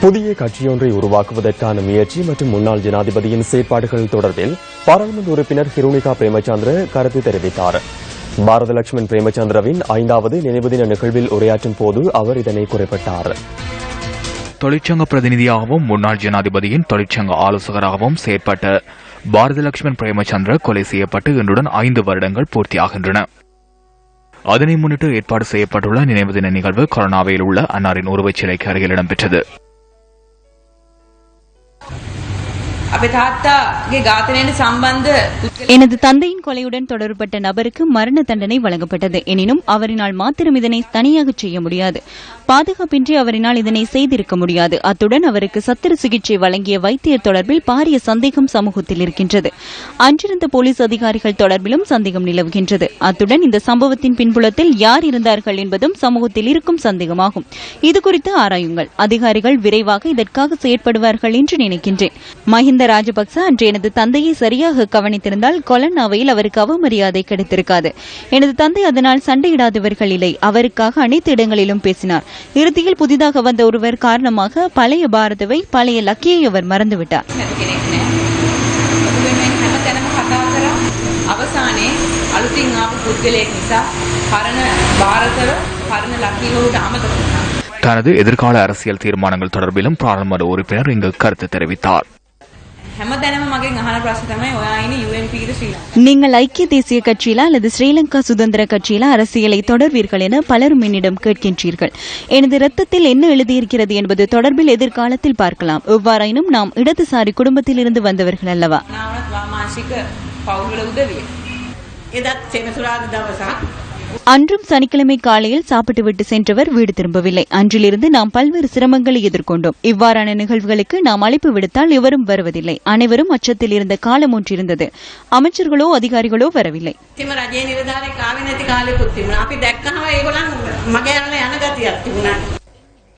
புதிய கட்சியொன்றை உருவாக்குவதற்கான முயற்சி மற்றும் முன்னாள் ஜனாதிபதியின் செயற்பாடுகள் தொடர்பில் பாராளுமன்ற உறுப்பினர் ஹிருணிகா பிரேமச்சந்திர கருத்து தெரிவித்தார். பாரத லட்சுமண் பிரேமச்சந்திரவின் 5வது நினைவு தின நிகழ்வில் உரையாற்றும் போது அவர் இதனை குறிப்பிட்டார். தொழிற்சங்க பிரதிநிதியாகவும் முன்னாள் ஜனாதிபதியின் தொழிற்சங்க ஆலோசகராகவும் செயற்பட்ட பாரத லட்சுமண் பிரேமச்சந்திர கொலை செய்யப்பட்டு இன்றுடன் 5 வருடங்கள் பூர்த்தியாகின்றன. அதனை முன்னிட்டு ஏற்பாடு செய்யப்பட்டுள்ள நினைவு தின நிகழ்வு கொரோனாவில் உள்ள அன்னாரின் உருவச்சிலைக்கு அருகில் இடம்பெற்றது. எனது தந்தையின் கொலையுடன் தொடர்பட்ட நபருக்கு மரண தண்டனை வழங்கப்பட்டது. எனினும் அவரினால் மாத்திரம் இதனை தனியாக செய்ய முடியாது. பாதுகாப்பின்றி அவரினால் இதனை செய்திருக்க முடியாது. அத்துடன் அவருக்கு சத்திர சிகிச்சை வழங்கிய வைத்தியர் தொடர்பில் பாரிய சந்தேகம் சமூகத்தில் இருக்கின்றது. அன்றிருந்த போலீஸ் அதிகாரிகள் தொடர்பிலும் சந்தேகம் நிலவுகின்றது. அத்துடன் இந்த சம்பவத்தின் பின்புலத்தில் யார் இருந்தார்கள் என்பதும் சமூகத்தில் இருக்கும் சந்தேகமாகும். இதுகுறித்து ஆராயுங்கள். அதிகாரிகள் விரைவாக இதற்காக செயற்படுவார்கள் என்று நினைக்கின்றேன். மஹிந்த ராஜபக்ச அன்று எனது தந்தையை சரியாக கவனித்திருந்தால் கொலன்னாவையில் அவருக்கு அவமரியாதை கிடைத்திருக்காது. எனது தந்தை அதனால் சண்டையிடாதவர்கள் இல்லை. அவருக்காக அனைத்து இடங்களிலும் பேசினார். இறுதியில் புதிதாக வந்த ஒருவர் காரணமாக பழைய பாரதவை, பழைய லக்கியை அவர் மறந்துவிட்டார். தனது எதிர்கால அரசியல் தீர்மானங்கள் தொடர்பிலும் பாராளுமன்ற உறுப்பினர் இங்கு கருத்து தெரிவித்தார். நீங்கள் ஐக்கிய தேசிய கட்சியிலா அல்லது ஸ்ரீலங்கா சுதந்திர கட்சியிலா அரசியலை தொடர்வீர்கள் என பலரும் என்னிடம் கேட்கின்றீர்கள். எனது இரத்தத்தில் என்ன எழுதியிருக்கிறது என்பது தொடர்பில் எதிர்காலத்தில் பார்க்கலாம். எவ்வாறாயினும் நாம் இடதுசாரி குடும்பத்தில் இருந்து வந்தவர்கள் அல்லவா? அன்றும் சனிக்கிழமை காலையில் சாப்பிட்டுவிட்டு சென்றவர் வீடு திரும்பவில்லை. அன்றிலிருந்து நாம் பல்வேறு சிரமங்களை எதிர்கொண்டோம். இவ்வாறான நிகழ்வுகளுக்கு நாம் அழைப்பு விடுத்தால் எவரும் வருவதில்லை. அனைவரும் அச்சத்தில் இருந்த காலம் ஒன்றிருந்தது. அமைச்சர்களோ அதிகாரிகளோ வரவில்லை.